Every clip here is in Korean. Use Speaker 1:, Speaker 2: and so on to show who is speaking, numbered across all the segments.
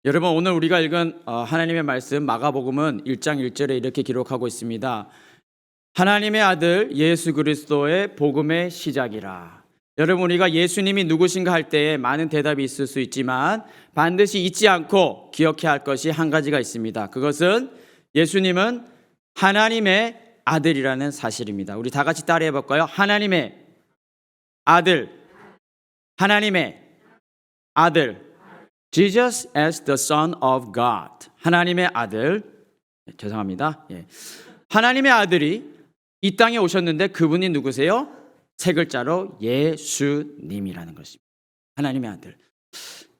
Speaker 1: 여러분, 오늘 우리가 읽은 하나님의 말씀 마가복음은 1장 1절에 이렇게 기록하고 있습니다. 하나님의 아들 예수 그리스도의 복음의 시작이라. 여러분, 우리가 예수님이 누구신가 할 때에 많은 대답이 있을 수 있지만 반드시 잊지 않고 기억해야 할 것이 한 가지가 있습니다. 그것은 예수님은 하나님의 아들이라는 사실입니다. 우리 다 같이 따라해 볼까요? 하나님의 아들, 하나님의 아들. Jesus as the Son of God. 하나님의 아들. 죄송합니다. 하나님의 아들이 이 땅에 오셨는데 그분이 누구세요? 세 글자로 예수님이라는 것입니다. 하나님의 아들.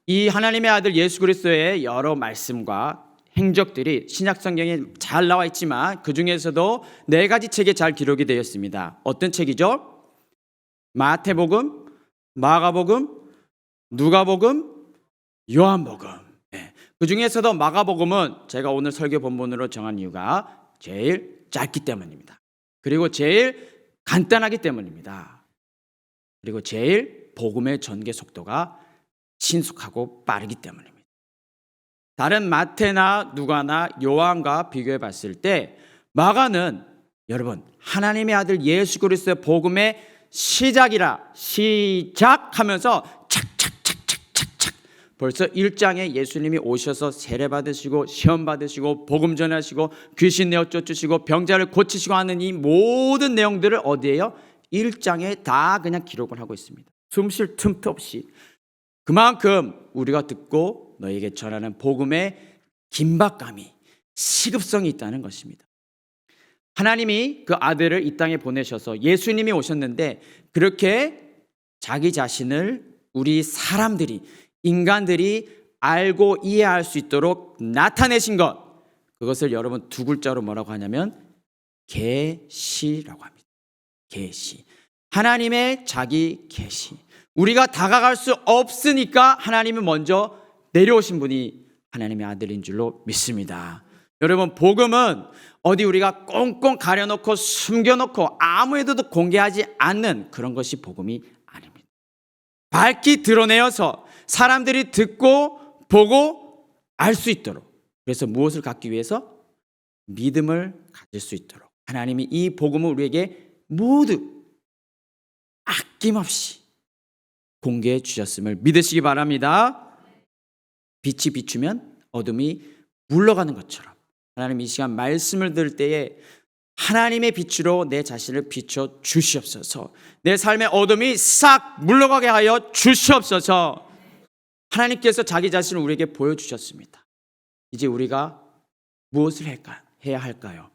Speaker 1: 이 하나님의 아들 예수 그리스도의 여러 말씀과 행적들이 신약 성경에 잘 나와 있지만 그 중에서도 네 가지 책에 잘 기록이 되어 있습니다. 어떤 책이죠? 마태복음, 마가복음, 누가복음, 요한복음. 그 중에서도 마가복음은 제가 오늘 설교 본문으로 정한 이유가 제일 짧기 때문입니다. 그리고 제일 간단하기 때문입니다. 그리고 제일 복음의 전개 속도가 신속하고 빠르기 때문입니다. 다른 마태나 누가나 요한과 비교해 봤을 때 마가는 여러분 하나님의 아들 예수 그리스도의 복음의 시작이라 시작하면서 착착착착착착 벌써 1장에 예수님이 오셔서 세례 받으시고 시험 받으시고 복음 전하시고 귀신 내어 쫓으시고 병자를 고치시고 하는 이 모든 내용들을 어디에요? 1장에 다 그냥 기록을 하고 있습니다. 숨 쉴 틈도 없이. 그만큼 우리가 듣고 너에게 전하는 복음의 긴박감이 시급성이 있다는 것입니다. 하나님이 그 아들을 이 땅에 보내셔서 예수님이 오셨는데 그렇게 자기 자신을 우리 사람들이 인간들이 알고 이해할 수 있도록 나타내신 것, 그것을 여러분 두 글자로 뭐라고 하냐면 계시라고 합니다. 계시. 하나님의 자기 계시. 우리가 다가갈 수 없으니까 하나님이 먼저 내려오신 분이 하나님의 아들인 줄로 믿습니다. 여러분, 복음은 어디 우리가 꽁꽁 가려놓고 숨겨놓고 아무에도 공개하지 않는 그런 것이 복음이 아닙니다. 밝히 드러내어서 사람들이 듣고 보고 알 수 있도록, 그래서 무엇을 갖기 위해서? 믿음을 가질 수 있도록 하나님이 이 복음을 우리에게 모두 아낌없이 공개해 주셨음을 믿으시기 바랍니다. 빛이 비추면 어둠이 물러가는 것처럼 하나님 이 시간 말씀을 들을 때에 하나님의 빛으로 내 자신을 비춰 주시옵소서. 내 삶의 어둠이 싹 물러가게 하여 주시옵소서. 하나님께서 자기 자신을 우리에게 보여주셨습니다. 이제 우리가 무엇을 해야 할까요?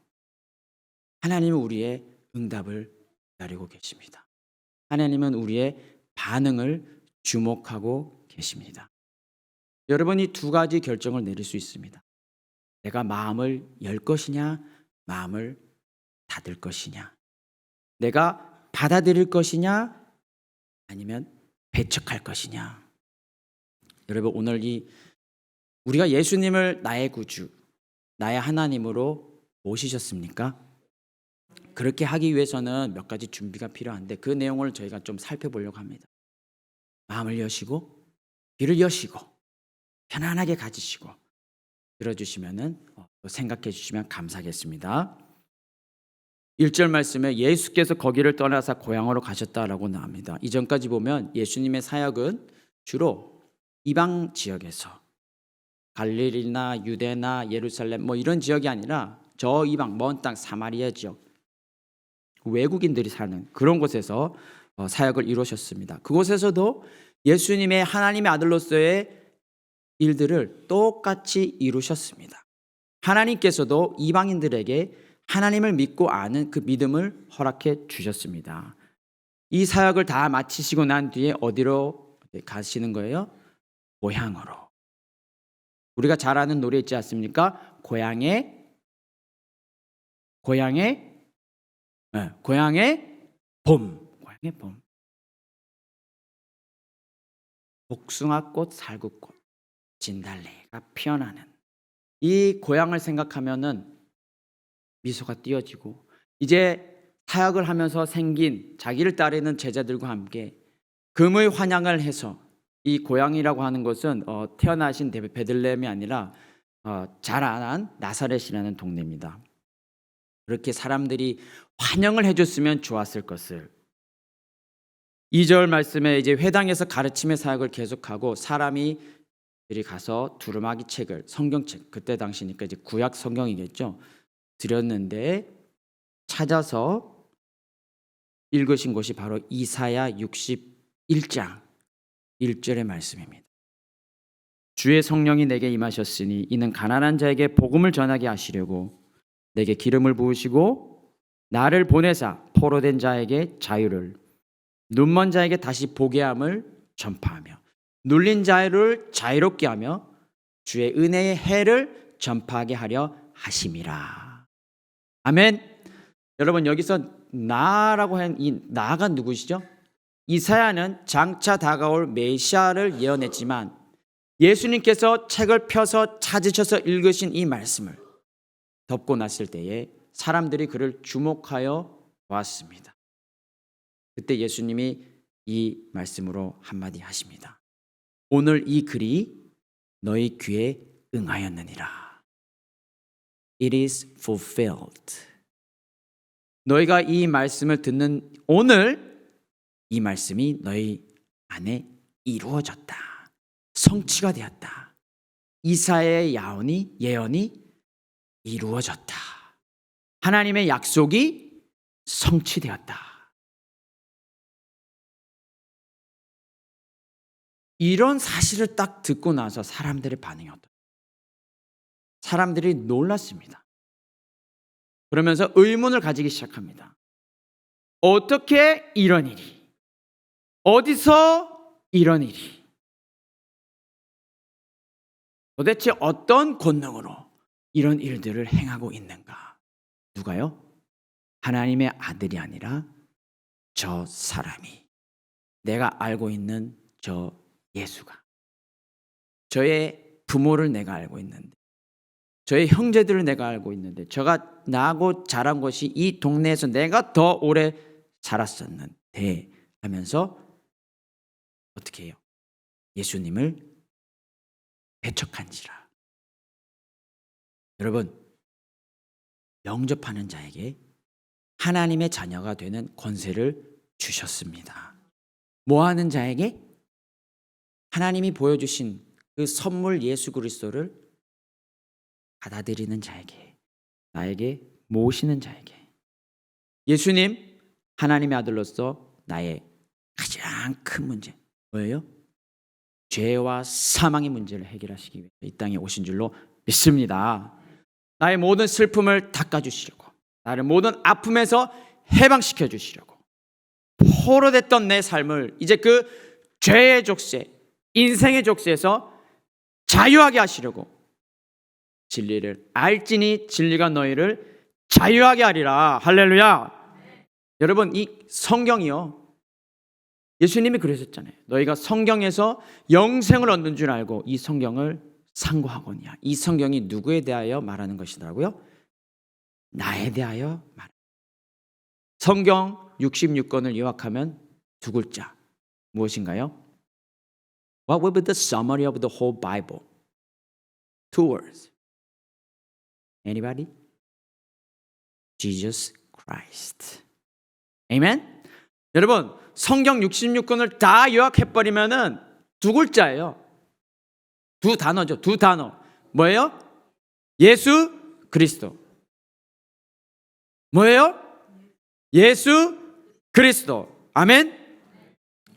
Speaker 1: 하나님은 우리의 응답을 기다리고 계십니다. 하나님은 우리의 반응을 주목하고 계십니다. 여러분이 두 가지 결정을 내릴 수 있습니다. 내가 마음을 열 것이냐, 마음을 닫을 것이냐. 내가 받아들일 것이냐, 아니면 배척할 것이냐. 여러분, 오늘 우리가 예수님을 나의 구주, 나의 하나님으로 모시셨습니까? 그렇게 하기 위해서는 몇 가지 준비가 필요한데 그 내용을 저희가 좀 살펴보려고 합니다. 마음을 여시고 귀를 여시고 편안하게 가지시고 들어주시면은 생각해 주시면 감사하겠습니다. 1절 말씀에 예수께서 거기를 떠나서 고향으로 가셨다라고 나옵니다. 이전까지 보면 예수님의 사역은 주로 이방 지역에서 갈릴리나 유대나 예루살렘 이런 지역이 아니라 저 이방 먼 땅 사마리아 지역 외국인들이 사는 그런 곳에서 사역을 이루셨습니다. 그곳에서도 예수님의 하나님의 아들로서의 일들을 똑같이 이루셨습니다. 하나님께서도 이방인들에게 하나님을 믿고 아는 그 믿음을 허락해 주셨습니다. 이 사역을 다 마치시고 난 뒤에 어디로 가시는 거예요? 고향으로. 우리가 잘 아는 노래 있지 않습니까? 고향의 봄. 고향의 봄. 복숭아꽃, 살구꽃, 진달래가 피어나는 이 고향을 생각하면은 미소가 띄어지고 이제 사역을 하면서 생긴 자기를 따르는 제자들과 함께 금의 환향을 해서 이 고향이라고 하는 것은 태어나신 베들레헴이 아니라 자라난 나사렛이라는 동네입니다. 그렇게 사람들이 환영을 해줬으면 좋았을 것을 2절 말씀에 이제 회당에서 가르침의 사역을 계속하고 사람이 가서 두루마기 책을 성경책 그때 당시니까 이제 구약 성경이겠죠. 드렸는데 찾아서 읽으신 곳이 바로 이사야 61장 1절의 말씀입니다. 주의 성령이 내게 임하셨으니 이는 가난한 자에게 복음을 전하게 하시려고 내게 기름을 부으시고 나를 보내사 포로된 자에게 자유를 눈먼 자에게 다시 보게 함을 전파하며 눌린 자를 자유롭게 하며 주의 은혜의 해를 전파하게 하려 하심이라. 아멘. 여러분 여기서 나라고 한 이 나가 누구시죠? 이사야는 장차 다가올 메시아를 예언했지만 예수님께서 책을 펴서 찾으셔서 읽으신 이 말씀을 덮고 났을 때에 사람들이 그를 주목하여 보았습니다. 그때 예수님이 이 말씀으로 한마디 하십니다. 오늘 이 글이 너희 귀에 응하였느니라. It is fulfilled. 너희가 이 말씀을 듣는 오늘 이 말씀이 너희 안에 이루어졌다. 성취가 되었다. 이사야의 예언이 이루어졌다. 하나님의 약속이 성취되었다. 이런 사실을 딱 듣고 나서 사람들의 반응이 어떠냐? 사람들이 놀랐습니다. 그러면서 의문을 가지기 시작합니다. 어떻게 이런 일이? 어디서 이런 일이? 도대체 어떤 권능으로 이런 일들을 행하고 있는가? 누가요? 하나님의 아들이 아니라 저 사람이, 내가 알고 있는 저 예수가, 저의 부모를 내가 알고 있는데, 저의 형제들을 내가 알고 있는데, 저가 나고 자란 곳이 이 동네에서 내가 더 오래 살았었는데 하면서 어떻게 해요? 예수님을 배척한지라. 여러분, 영접하는 자에게 하나님의 자녀가 되는 권세를 주셨습니다. 뭐 하는 자에게? 하나님이 보여주신 그 선물 예수 그리스도를 받아들이는 자에게, 나에게 모시는 자에게. 예수님 하나님의 아들로서 나의 가장 큰 문제 뭐예요? 죄와 사망의 문제를 해결하시기 위해 이 땅에 오신 줄로 믿습니다. 나의 모든 슬픔을 닦아주시려고, 나를 모든 아픔에서 해방시켜 주시려고, 포로됐던 내 삶을 이제 그 죄의 족쇄, 인생의 족쇄에서 자유하게 하시려고, 진리를 알지니 진리가 너희를 자유하게 하리라. 할렐루야. 여러분, 이 성경이요, 예수님이 그러셨잖아요. 너희가 성경에서 영생을 얻는 줄 알고 이 성경을 상고하거니와. 이 성경이 누구에 대하여 말하는 것이더라고요? 나에 대하여 말합니다. 성경 66권을 요약하면 두 글자 무엇인가요? What would be the summary of the whole Bible? Two words. Anybody? Jesus Christ. Amen? 여러분, 성경 66권을 다 요약해버리면은 두 글자예요. 두 단어죠. 두 단어. 뭐예요? 예수 그리스도. 뭐예요? 예수 그리스도. 아멘?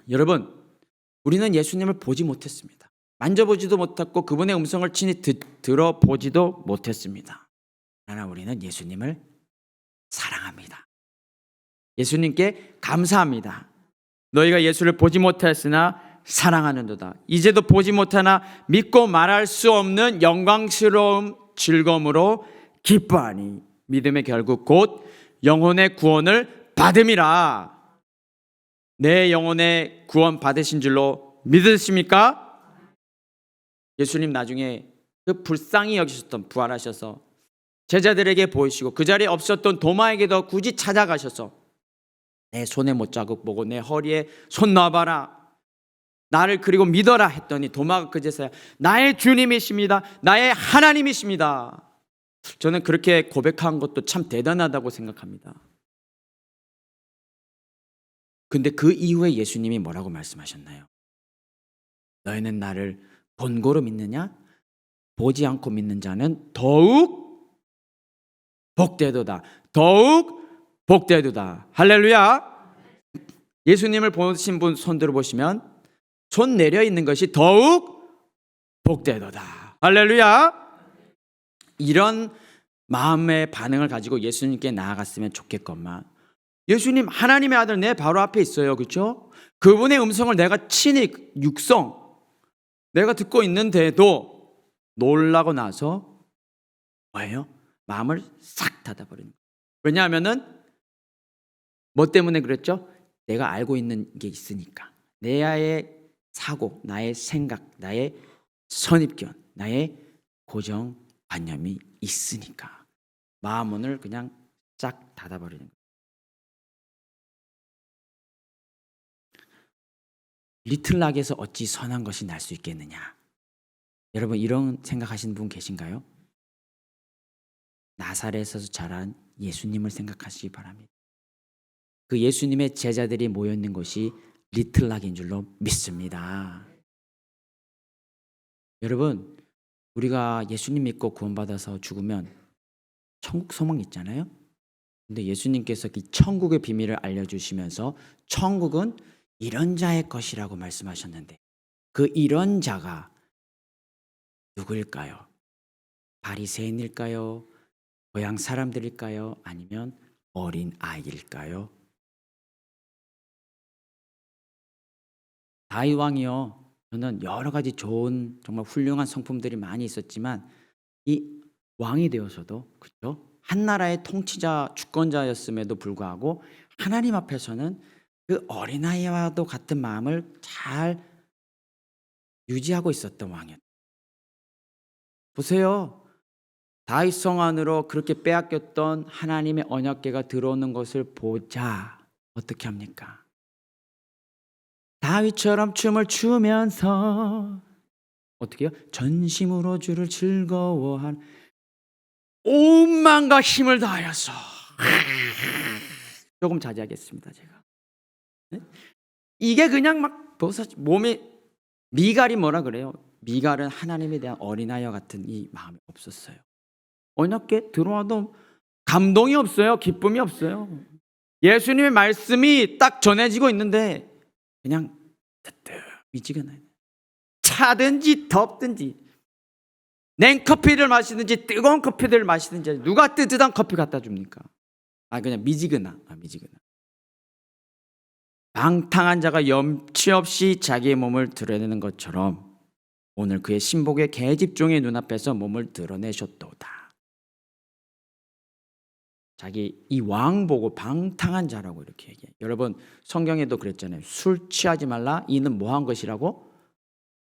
Speaker 1: 여러분, 우리는 예수님을 보지 못했습니다. 만져보지도 못했고 그분의 음성을 친히 들어보지도 못했습니다. 그러나 우리는 예수님을 사랑합니다. 예수님께 감사합니다. 너희가 예수를 보지 못했으나 사랑하는도다. 이제도 보지 못하나 믿고 말할 수 없는 영광스러운 즐거움으로 기뻐하니 믿음의 결국 곧 영혼의 구원을 받음이라. 내 영혼의 구원 받으신 줄로 믿으십니까? 예수님 나중에 그 불쌍히 여기셨던, 부활하셔서 제자들에게 보이시고 그 자리에 없었던 도마에게도 굳이 찾아가셔서 내 손에 못자국 보고 내 허리에 손 놔봐라. 나를 그리고 믿어라 했더니 도마가 그제서야 나의 주님이십니다. 나의 하나님이십니다. 저는 그렇게 고백한 것도 참 대단하다고 생각합니다. 근데 그 이후에 예수님이 뭐라고 말씀하셨나요? 너희는 나를 본고로 믿느냐? 보지 않고 믿는 자는 더욱 복되도다. 더욱 복되도다. 할렐루야. 예수님을 보신 분 손 들어보시면 손 내려 있는 것이 더욱 복되도다. 할렐루야. 이런 마음의 반응을 가지고 예수님께 나아갔으면 좋겠건만, 예수님 하나님의 아들 내 바로 앞에 있어요. 그렇죠? 그분의 음성을 내가 친히 육성 내가 듣고 있는데도 놀라고 나서 뭐예요? 마음을 싹 닫아버리는 거예요. 왜냐하면은 뭐 때문에 그랬죠? 내가 알고 있는 게 있으니까. 나의 사고, 나의 생각, 나의 선입견, 나의 고정관념이 있으니까 마음 문을 그냥 싹 닫아버리는 거예요. 리틀락에서 어찌 선한 것이 날 수 있겠느냐? 여러분 이런 생각하시는 분 계신가요? 나사렛에서 자란 예수님을 생각하시기 바랍니다. 그 예수님의 제자들이 모여있는 곳이 리틀락인 줄로 믿습니다. 여러분, 우리가 예수님 믿고 구원받아서 죽으면 천국 소망 있잖아요. 근데 예수님께서 이 천국의 비밀을 알려주시면서 천국은 이런 자의 것이라고 말씀하셨는데, 그 이런 자가 누구일까요? 바리새인일까요? 고향 사람들일까요? 아니면 어린 아이일까요? 다윗 왕이요, 저는 여러 가지 좋은 정말 훌륭한 성품들이 많이 있었지만 이 왕이 되어서도, 그렇죠? 한 나라의 통치자, 주권자였음에도 불구하고 하나님 앞에서는 그 어린아이와도 같은 마음을 잘 유지하고 있었던 왕이었어요. 보세요. 다윗 성 안으로 그렇게 빼앗겼던 하나님의 언약궤가 들어오는 것을 보자 어떻게 합니까? 다윗처럼 춤을 추면서 어떻게 해요? 전심으로 주를 즐거워한 온 마음과 힘을 다하여서, 조금 자제하겠습니다 제가. 이게 그냥 막 몸에 미갈이 뭐라 그래요? 미갈은 하나님에 대한 어린아이와 같은 이 마음이 없었어요. 언약궤 들어와도 감동이 없어요. 기쁨이 없어요. 예수님의 말씀이 딱 전해지고 있는데 그냥 미지근해요. 차든지 덥든지 냉커피를 마시든지 뜨거운 커피를 마시든지 누가 뜨뜻한 커피 갖다 줍니까? 그냥 미지근하. 방탕한 자가 염치 없이 자기의 몸을 드러내는 것처럼 오늘 그의 신복의 계집종의 눈앞에서 몸을 드러내셨도다. 자기 이 왕 보고 방탕한 자라고 이렇게 얘기해요. 여러분 성경에도 그랬잖아요. 술 취하지 말라. 이는 뭐한 것이라고?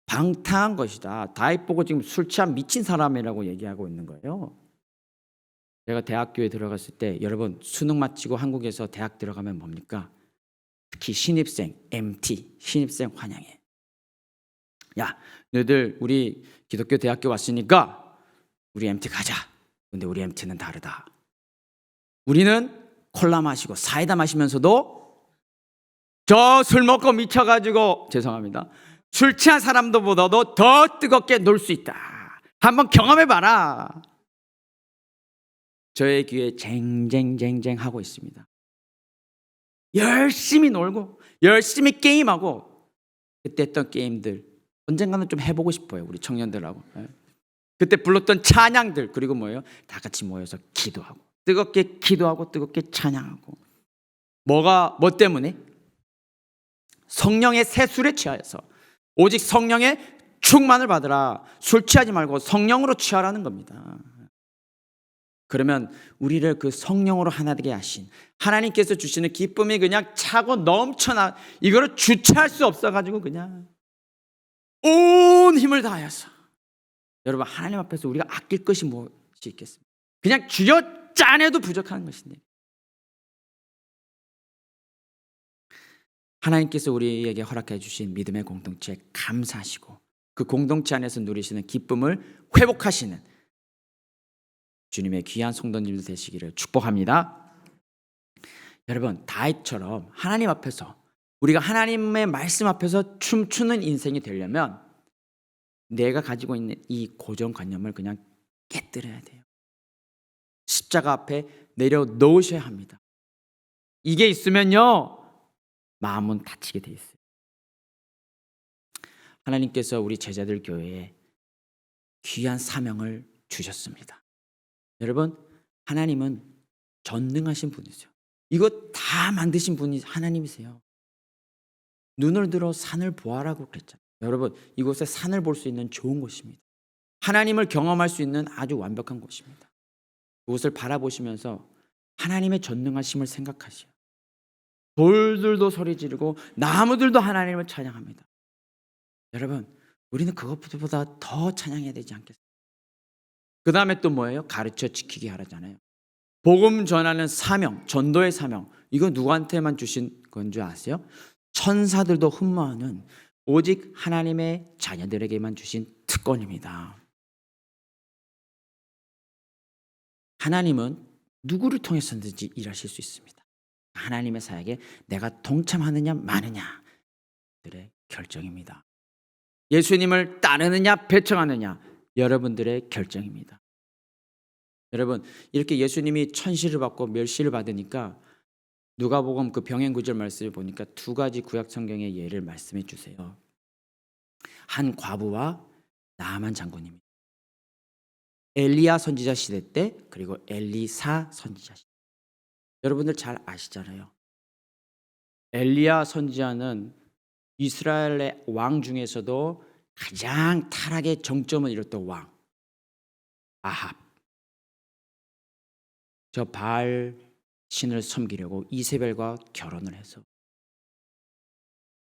Speaker 1: 방탕한 것이다. 다윗 보고 지금 술 취한 미친 사람이라고 얘기하고 있는 거예요. 제가 대학교에 들어갔을 때, 여러분 수능 마치고 한국에서 대학 들어가면 뭡니까? 특히 신입생, MT, 신입생 환영회. 야, 너희들 우리 기독교 대학교 왔으니까 우리 MT 가자. 근데 우리 MT는 다르다. 우리는 콜라 마시고 사이다 마시면서도 저 술 먹고 미쳐가지고, 죄송합니다, 술 취한 사람들보다도 더 뜨겁게 놀 수 있다. 한번 경험해봐라. 저의 귀에 쟁쟁쟁쟁 하고 있습니다. 열심히 놀고 열심히 게임하고, 그때 했던 게임들 언젠가는 좀 해보고 싶어요. 우리 청년들하고. 그때 불렀던 찬양들, 그리고 뭐예요? 다 같이 모여서 기도하고, 뜨겁게 기도하고 뜨겁게 찬양하고. 뭐 때문에? 성령의 세술에 취하여서 오직 성령의 충만을 받으라. 술 취하지 말고 성령으로 취하라는 겁니다. 그러면 우리를 그 성령으로 하나 되게 하신 하나님께서 주시는 기쁨이 그냥 차고 넘쳐나, 이거를 주체할 수 없어가지고 그냥 온 힘을 다하여서, 여러분 하나님 앞에서 우리가 아낄 것이 무엇이 있겠습니까? 그냥 쥐어 짜내도 부족한 것인데, 하나님께서 우리에게 허락해 주신 믿음의 공동체에 감사하시고 그 공동체 안에서 누리시는 기쁨을 회복하시는 주님의 귀한 성도님들 되시기를 축복합니다. 여러분, 다윗처럼 하나님 앞에서, 우리가 하나님의 말씀 앞에서 춤추는 인생이 되려면 내가 가지고 있는 이 고정관념을 그냥 깨뜨려야 돼요. 십자가 앞에 내려놓으셔야 합니다. 이게 있으면요, 마음은 닫히게 돼 있어요. 하나님께서 우리 제자들 교회에 귀한 사명을 주셨습니다. 여러분, 하나님은 전능하신 분이세요. 이거 다 만드신 분이 하나님이세요. 눈을 들어 산을 보아라고 그랬잖아요. 여러분, 이곳에 산을 볼 수 있는 좋은 곳입니다. 하나님을 경험할 수 있는 아주 완벽한 곳입니다. 이곳을 바라보시면서 하나님의 전능하심을 생각하시오. 돌들도 소리 지르고 나무들도 하나님을 찬양합니다. 여러분, 우리는 그것보다 더 찬양해야 되지 않겠어요? 그 다음에 또 뭐예요? 가르쳐 지키게 하라잖아요. 복음 전하는 사명, 전도의 사명, 이거 누구한테만 주신 건 줄 아세요? 천사들도 흠모하는 오직 하나님의 자녀들에게만 주신 특권입니다. 하나님은 누구를 통해서든지 일하실 수 있습니다. 하나님의 사역에 내가 동참하느냐 마느냐 들의 결정입니다. 예수님을 따르느냐 배척하느냐 여러분들의 결정입니다. 여러분, 이렇게 예수님이 천시를 받고 멸시를 받으니까 누가복음 그 병행 구절 말씀을 보니까 두 가지 구약 성경의 예를 말씀해 주세요. 한 과부와 나아만 장군입니다. 엘리야 선지자 시대 때, 그리고 엘리사 선지자 시대. 여러분들 잘 아시잖아요. 엘리야 선지자는 이스라엘의 왕 중에서도 가장 타락의 정점을 이뤘던 왕 아합. 저 바알 신을 섬기려고 이세벨과 결혼을 해서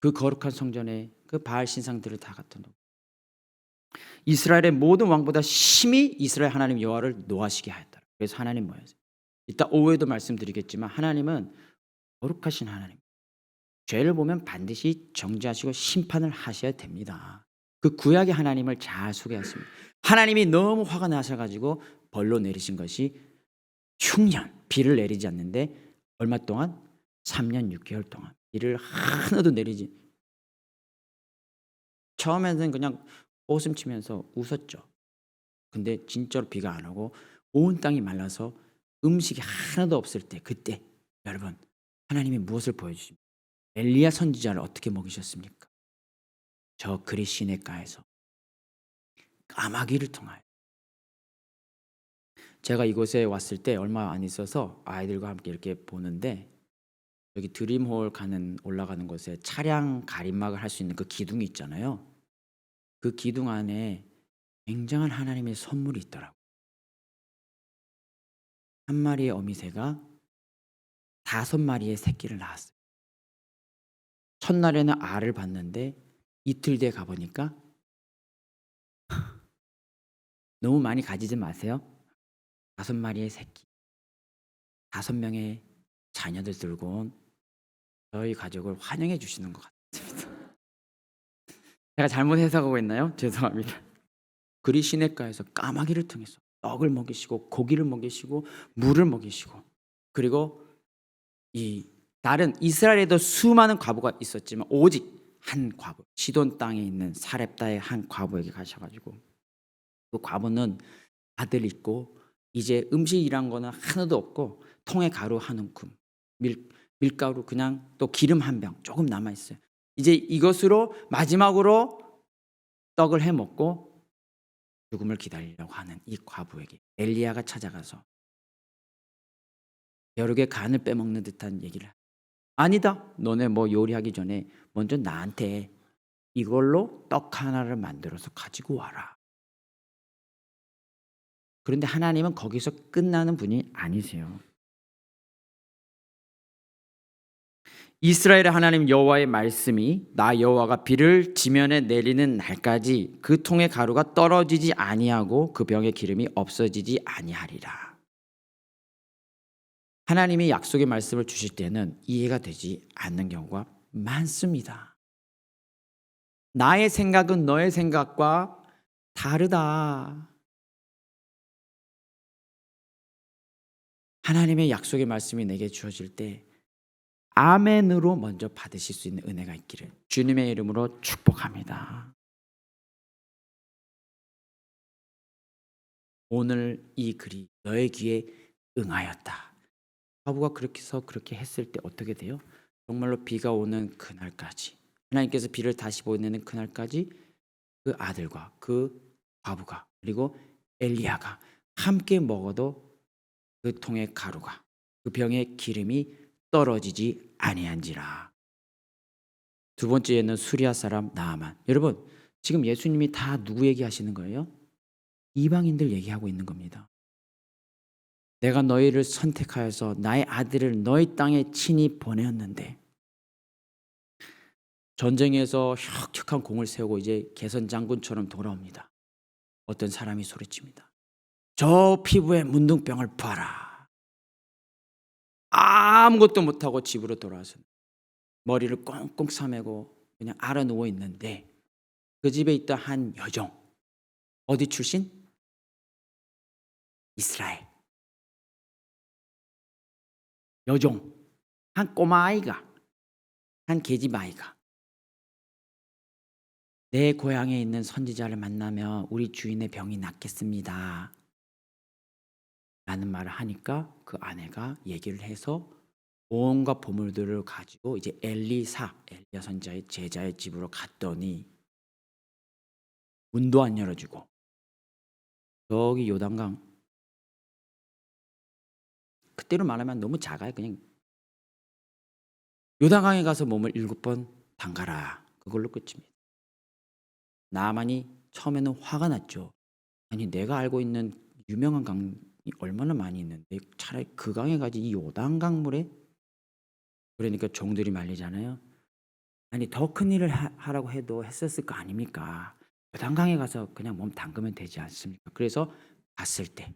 Speaker 1: 그 거룩한 성전에 그 바알 신상들을 다 갖다 놓고 이스라엘의 모든 왕보다 심히 이스라엘 하나님 여호와를 노하시게 하였다. 그래서 하나님 뭐였어요? 이따 오후에도 말씀드리겠지만 하나님은 거룩하신 하나님. 죄를 보면 반드시 정죄하시고 심판을 하셔야 됩니다. 그 구약의 하나님을 잘 소개했습니다. 하나님이 너무 화가 나셔가지고 벌로 내리신 것이 흉년, 비를 내리지 않는데 얼마 동안? 3년 6개월 동안 비를 하나도 내리지. 처음에는 그냥 웃음 치면서 웃었죠. 근데 진짜로 비가 안 오고 온 땅이 말라서 음식이 하나도 없을 때, 그때 여러분, 하나님이 무엇을 보여주십니까? 엘리야 선지자를 어떻게 먹이셨습니까? 저 그리 시냇가에서 까마귀를 통하여. 제가 이곳에 왔을 때 얼마 안 있어서 아이들과 함께 이렇게 보는데 여기 드림홀 올라가는 곳에 차량 가림막을 할 수 있는 그 기둥이 있잖아요. 그 기둥 안에 굉장한 하나님의 선물이 있더라고요. 한 마리의 어미새가 5마리의 새끼를 낳았어요. 첫날에는 알을 봤는데 이틀 뒤에 가보니까 너무 많이 가지지 마세요. 5마리의 새끼, 5명의 자녀들 들고 온 저희 가족을 환영해 주시는 것 같습니다. 제가 잘못 해석하고 있나요? 죄송합니다. 그리 시냇가에서 까마귀를 통해서 떡을 먹이시고 고기를 먹이시고 물을 먹이시고, 그리고 이 다른 이스라엘에도 수많은 과부가 있었지만 오직 한 과부, 시돈 땅에 있는 사렙다의 한 과부에게 가셔가지고 그 과부는 아들 있고 이제 음식이란 거는 하나도 없고 통에 가루 한 움큼, 밀가루 그냥 또 기름 한 병 조금 남아 있어요. 이제 이것으로 마지막으로 떡을 해 먹고 죽음을 기다리려고 하는 이 과부에게 엘리야가 찾아가서 벼룩의 간을 빼먹는 듯한 얘기를, 아니다, 너네 뭐 요리하기 전에 먼저 나한테 이걸로 떡 하나를 만들어서 가지고 와라. 그런데 하나님은 거기서 끝나는 분이 아니세요. 이스라엘의 하나님 여호와의 말씀이 나 여호와가 비를 지면에 내리는 날까지 그 통의 가루가 떨어지지 아니하고 그 병의 기름이 없어지지 아니하리라. 하나님이 약속의 말씀을 주실 때는 이해가 되지 않는 경우가 많습니다. 나의 생각은 너의 생각과 다르다. 하나님의 약속의 말씀이 내게 주어질 때 아멘으로 먼저 받으실 수 있는 은혜가 있기를 주님의 이름으로 축복합니다. 오늘 이 글이 너의 귀에 응하였다. 과부가 그렇게 해서 그렇게 했을 때 어떻게 돼요? 정말로 비가 오는 그날까지, 하나님께서 비를 다시 보내는 그날까지 그 아들과 그 과부가 그리고 엘리야가 함께 먹어도 그 통의 가루가 그 병의 기름이 떨어지지 아니한지라. 두 번째는 수리아 사람 나아만. 여러분, 지금 예수님이 다 누구 얘기하시는 거예요? 이방인들 얘기하고 있는 겁니다. 내가 너희를 선택하여서 나의 아들을 너희 땅에 친히 보내었는데, 전쟁에서 혁혁한 공을 세우고 이제 개선 장군처럼 돌아옵니다. 어떤 사람이 소리칩니다. 저 피부에 문둥병을 봐라. 아무것도 못하고 집으로 돌아와서 머리를 꽁꽁 싸매고 그냥 알아 누워 있는데, 그 집에 있던 한 여종, 어디 출신? 이스라엘 여종, 한 꼬마 아이가, 한 계집 아이가 내 고향에 있는 선지자를 만나면 우리 주인의 병이 낫겠습니다 라는 말을 하니까 그 아내가 얘기를 해서 온갖 보물들을 가지고 이제 엘리야 선지자의 제자의 집으로 갔더니 문도 안 열어주고, 저기 요단강, 그때로 말하면 너무 작아요. 그냥 요단강에 가서 몸을 7번 담가라, 그걸로 끝입니다. 나만이 처음에는 화가 났죠. 아니, 내가 알고 있는 유명한 강이 얼마나 많이 있는데 차라리 그 강에 가지 이 요단강물에. 그러니까 종들이 말리잖아요. 아니, 더 큰 일을 하라고 해도 했었을 거 아닙니까? 요단강에 가서 그냥 몸 담그면 되지 않습니까? 그래서 갔을 때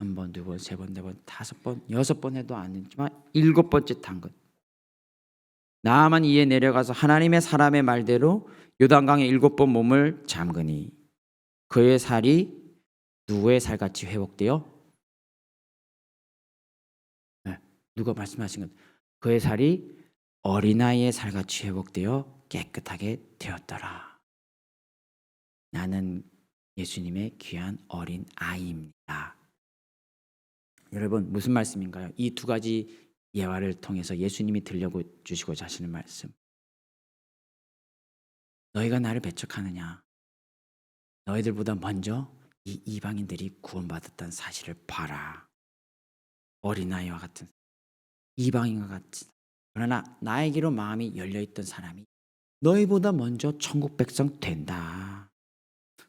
Speaker 1: 한 번, 두 번, 세 번, 네 번, 5번, 6번 해도 안 했지만 7번째 담근 나아만 이에 내려가서 하나님의 사람의 말대로 요단강에 7번 몸을 잠그니 그의 살이 누구의 살같이 회복되어? 네, 누가 말씀하신 것? 그의 살이 어린아이의 살같이 회복되어 깨끗하게 되었더라. 나는 예수님의 귀한 어린 아이입니다. 여러분, 무슨 말씀인가요? 이 두 가지 예화를 통해서 예수님이 들려주시고자 하시는 말씀. 너희가 나를 배척하느냐? 너희들보다 먼저 이 이방인들이 구원받았다는 사실을 봐라. 어린아이와 같은, 이방인과 같은, 그러나 나에게로 마음이 열려있던 사람이 너희보다 먼저 천국 백성 된다.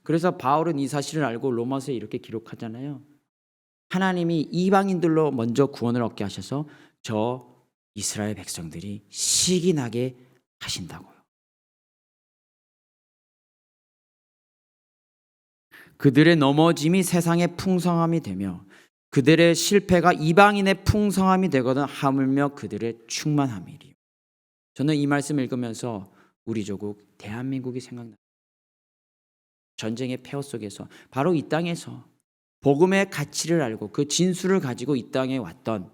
Speaker 1: 그래서 바울은 이 사실을 알고 로마서에 이렇게 기록하잖아요. 하나님이 이방인들로 먼저 구원을 얻게 하셔서 저 이스라엘 백성들이 시기나게 하신다고요. 그들의 넘어짐이 세상의 풍성함이 되며 그들의 실패가 이방인의 풍성함이 되거든 하물며 그들의 충만함이리요. 저는 이 말씀을 읽으면서 우리 조국 대한민국이 생각나요. 전쟁의 폐허 속에서 바로 이 땅에서 복음의 가치를 알고 그 진수를 가지고 이 땅에 왔던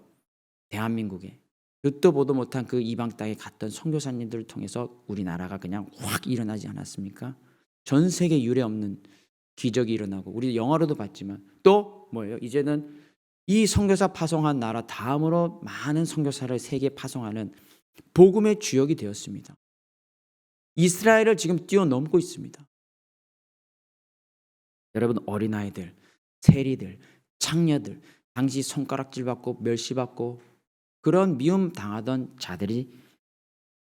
Speaker 1: 대한민국에 듣도 보도 못한 그 이방 땅에 갔던 선교사님들을 통해서 우리나라가 그냥 확 일어나지 않았습니까? 전 세계 유례 없는 기적이 일어나고 우리 영화로도 봤지만 또 뭐예요? 이제는 이 선교사 파송한 나라 다음으로 많은 선교사를 세계에 파송하는 복음의 주역이 되었습니다. 이스라엘을 지금 뛰어넘고 있습니다. 여러분, 어린아이들, 세리들, 창녀들, 당시 손가락질 받고 멸시받고 그런 미움 당하던 자들이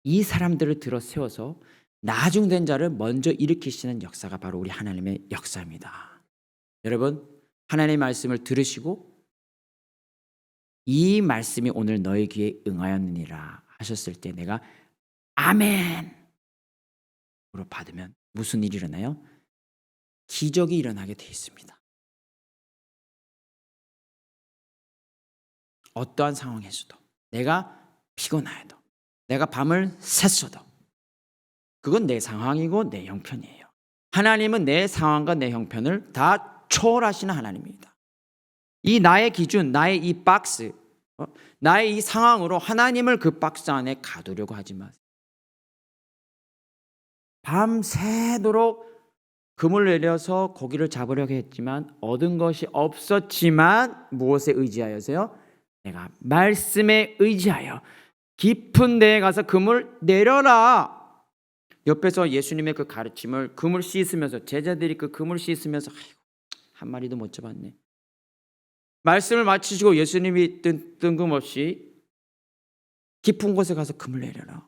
Speaker 1: 이 사람들을 들어 세워서 나중된 자를 먼저 일으키시는 역사가 바로 우리 하나님의 역사입니다. 여러분, 하나님의 말씀을 들으시고 이 말씀이 오늘 너희 귀에 응하였느니라 하셨을 때 내가 아멘으로 받으면 무슨 일이 일어나요? 기적이 일어나게 돼 있습니다. 어떠한 상황에서도 내가 피곤하여도 내가 밤을 샜어도 그건 내 상황이고 내 형편이에요. 하나님은 내 상황과 내 형편을 다 초월하시는 하나님입니다. 이 나의 기준, 나의 이 박스, 나의 이 상황으로 하나님을 그 박스 안에 가두려고 하지 마세요. 밤새도록 금을 내려서 고기를 잡으려고 했지만 얻은 것이 없었지만 무엇에 의지하여서요? 내가 말씀에 의지하여 깊은 데에 가서 금을 내려라. 옆에서 예수님의 그 가르침을 금을 씻으면서 제자들이 그 금을 씻으면서 아이고, 한 마리도 못 잡았네. 말씀을 마치시고 예수님이 뜬금없이 깊은 곳에 가서 금을 내려라.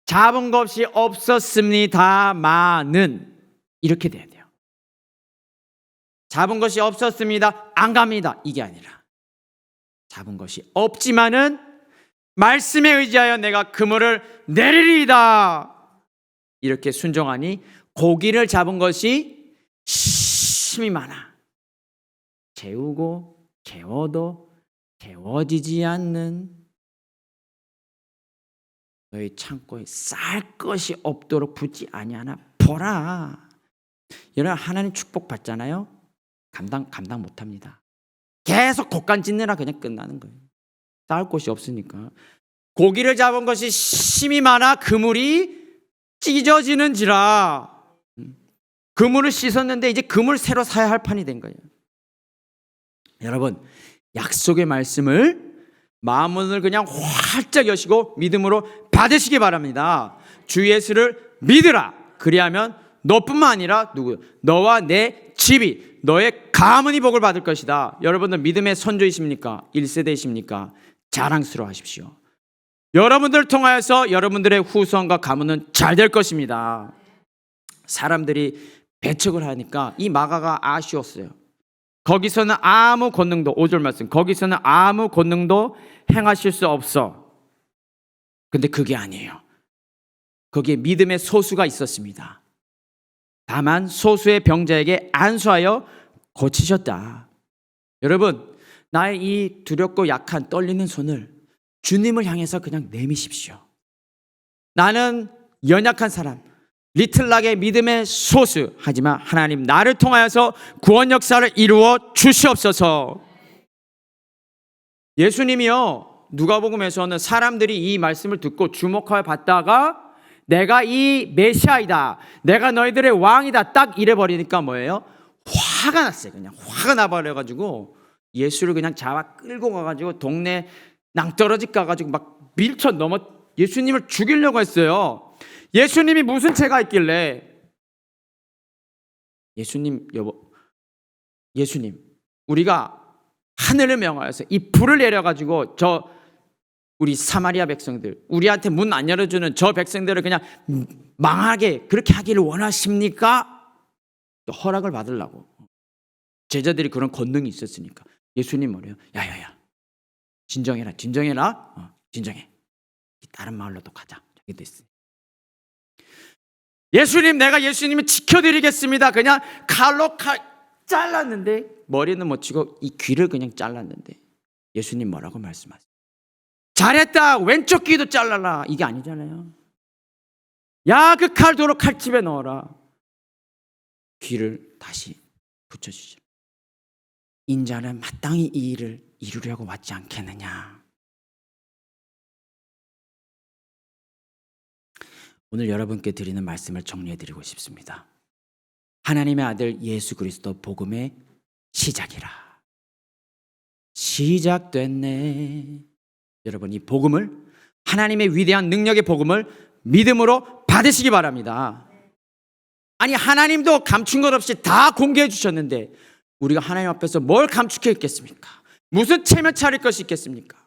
Speaker 1: 잡은 것이 없었습니다만은 이렇게 돼야 돼요. 잡은 것이 없었습니다. 안 갑니다. 이게 아니라 잡은 것이 없지만은 말씀에 의지하여 내가 그물을 내리리이다. 이렇게 순종하니 고기를 잡은 것이 심이 많아. 재우고 재워도 재워지지 않는 너희 창고에 쌀 것이 없도록 붙지 아니하나 보라. 여러분 하나님 축복 받잖아요. 감당 못합니다. 계속 곡간 짓느라 그냥 끝나는 거예요. 쌓을 곳이 없으니까. 고기를 잡은 것이 심이 많아 그물이 찢어지는지라. 그물을 씻었는데 이제 그물 새로 사야 할 판이 된 거예요. 여러분 약속의 말씀을 마음문을 그냥 활짝 여시고 믿음으로 받으시기 바랍니다. 주 예수를 믿으라. 그리하면 너뿐만 아니라 너와 내 집이 너의 가문이 복을 받을 것이다. 여러분들 믿음의 선조이십니까? 1세대이십니까? 자랑스러워하십시오. 여러분들을 통하여서 여러분들의 후손과 가문은 잘 될 것입니다. 사람들이 배척을 하니까 이 마가가 아쉬웠어요. 거기서는 아무 권능도 5절 말씀 거기서는 아무 권능도 행하실 수 없어. 근데 그게 아니에요. 거기에 믿음의 소수가 있었습니다. 다만 소수의 병자에게 안수하여 고치셨다. 여러분 나의 이 두렵고 약한 떨리는 손을 주님을 향해서 그냥 내미십시오. 나는 연약한 사람 리틀락의 믿음의 소수 하지만 하나님 나를 통하여서 구원 역사를 이루어 주시옵소서. 예수님이요 누가복음에서는 사람들이 이 말씀을 듣고 주목하여 봤다가 내가 이 메시아이다 내가 너희들의 왕이다 딱 이래버리니까 뭐예요? 화가 났어요. 그냥 화가 나버려가지고 예수를 그냥 잡아 끌고 가가지고 동네 낭떠러지 가가지고 막 밀쳐 넘어 예수님을 죽이려고 했어요. 예수님이 무슨 죄가 있길래 예수님 우리가 하늘을 명하여서 이 불을 내려가지고 우리 사마리아 백성들 우리한테 문 안 열어주는 저 백성들을 그냥 망하게 그렇게 하기를 원하십니까? 허락을 받으려고 제자들이 그런 권능이 있었으니까 예수님 뭐래요? 야야야 진정해라 진정해 다른 마을로도 가자 저기도 있으니 예수님 내가 예수님을 지켜드리겠습니다. 그냥 칼로 잘랐는데 머리는 못 치고 이 귀를 그냥 잘랐는데 예수님 뭐라고 말씀하세요? 잘했다 왼쪽 귀도 잘라라 이게 아니잖아요. 야 그 칼 도로 칼집에 넣어라. 귀를 다시 붙여주죠. 인자는 마땅히 이 일을 이루려고 왔지 않겠느냐. 오늘 여러분께 드리는 말씀을 정리해드리고 싶습니다. 하나님의 아들 예수 그리스도 복음의 시작이라. 시작됐네. 여러분 이 복음을 하나님의 위대한 능력의 복음을 믿음으로 받으시기 바랍니다. 아니 하나님도 감춘 것 없이 다 공개해 주셨는데 우리가 하나님 앞에서 뭘 감축해 있겠습니까? 무슨 체면 차릴 것이 있겠습니까?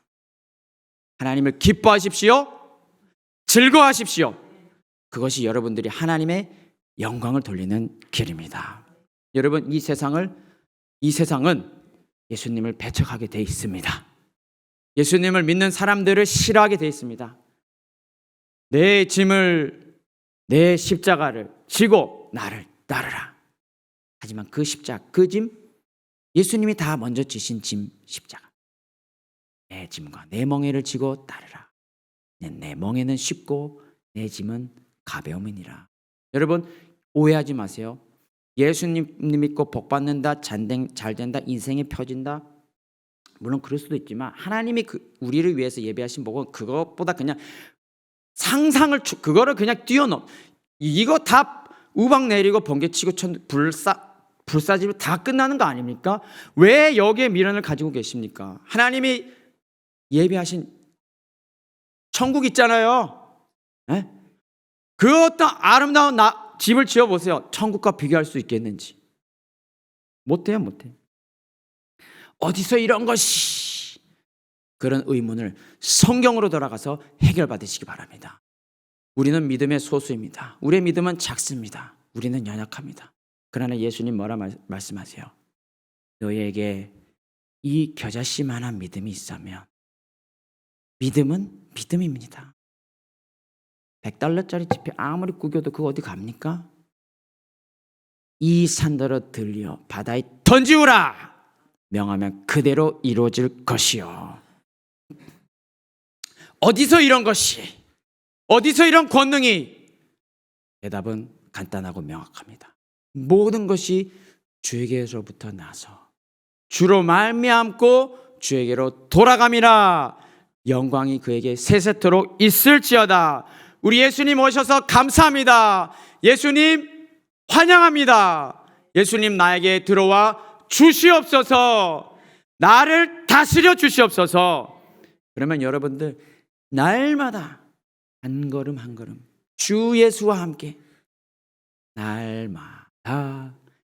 Speaker 1: 하나님을 기뻐하십시오. 즐거워하십시오. 그것이 여러분들이 하나님의 영광을 돌리는 길입니다. 여러분 이 세상은 예수님을 배척하게 돼 있습니다. 예수님을 믿는 사람들을 싫어하게 돼 있습니다. 내 짐을 내 십자가를 지고 나를 따르라. 하지만 그 십자가 그 짐 예수님이 다 먼저 지신 짐 십자가 내 짐과 내 멍에를 지고 따르라. 내 멍에는 쉽고 내 짐은 가벼움이니라. 여러분 오해하지 마세요. 예수님 믿고 복 받는다, 잘 된다, 인생이 펴진다. 물론 그럴 수도 있지만 하나님이 우리를 위해서 예비하신 복은 그것보다 그냥 상상을 그거를 그냥 뛰어넘. 이거 다 우박 내리고 번개치고 불사지면 다 끝나는 거 아닙니까? 왜 여기에 미련을 가지고 계십니까? 하나님이 예비하신 천국 있잖아요. 네? 그 어떤 아름다운 집을 지어보세요. 천국과 비교할 수 있겠는지. 못해요, 못해. 어디서 이런 것이? 그런 의문을 성경으로 돌아가서 해결받으시기 바랍니다. 우리는 믿음의 소수입니다. 우리의 믿음은 작습니다. 우리는 연약합니다. 그러나 예수님 뭐라 말씀하세요? 너희에게 이 겨자씨만한 믿음이 있으면, 믿음은 믿음입니다. $100짜리 지폐 아무리 구겨도 그거 어디 갑니까? 이 산더러 들려 바다에 던지우라 명하면 그대로 이루어질 것이요. 어디서 이런 것이? 어디서 이런 권능이? 대답은 간단하고 명확합니다. 모든 것이 주에게로부터 나서 주로 말미암고 주에게로 돌아감이라. 영광이 그에게 세세토록 있을지어다. 우리 예수님 오셔서 감사합니다. 예수님 환영합니다. 예수님 나에게 들어와 주시옵소서. 나를 다스려 주시옵소서. 그러면 여러분들 날마다 한 걸음 한 걸음 주 예수와 함께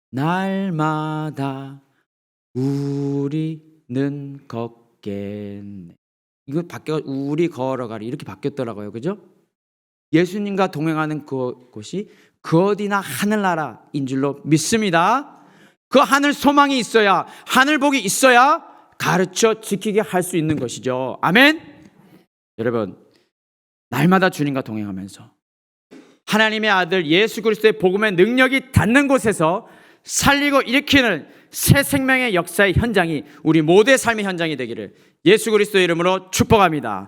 Speaker 1: 날마다 우리는 걷겠네. 이거 바뀌어 우리 걸어가리 이렇게 바뀌었더라고요. 그죠? 예수님과 동행하는 그곳이 그 어디나 하늘나라인 줄로 믿습니다. 그 하늘 소망이 있어야, 하늘 복이 있어야 가르쳐 지키게 할 수 있는 것이죠. 아멘. 여러분 날마다 주님과 동행하면서 하나님의 아들 예수 그리스도의 복음의 능력이 닿는 곳에서 살리고 일으키는 새 생명의 역사의 현장이 우리 모두의 삶의 현장이 되기를 예수 그리스도의 이름으로 축복합니다.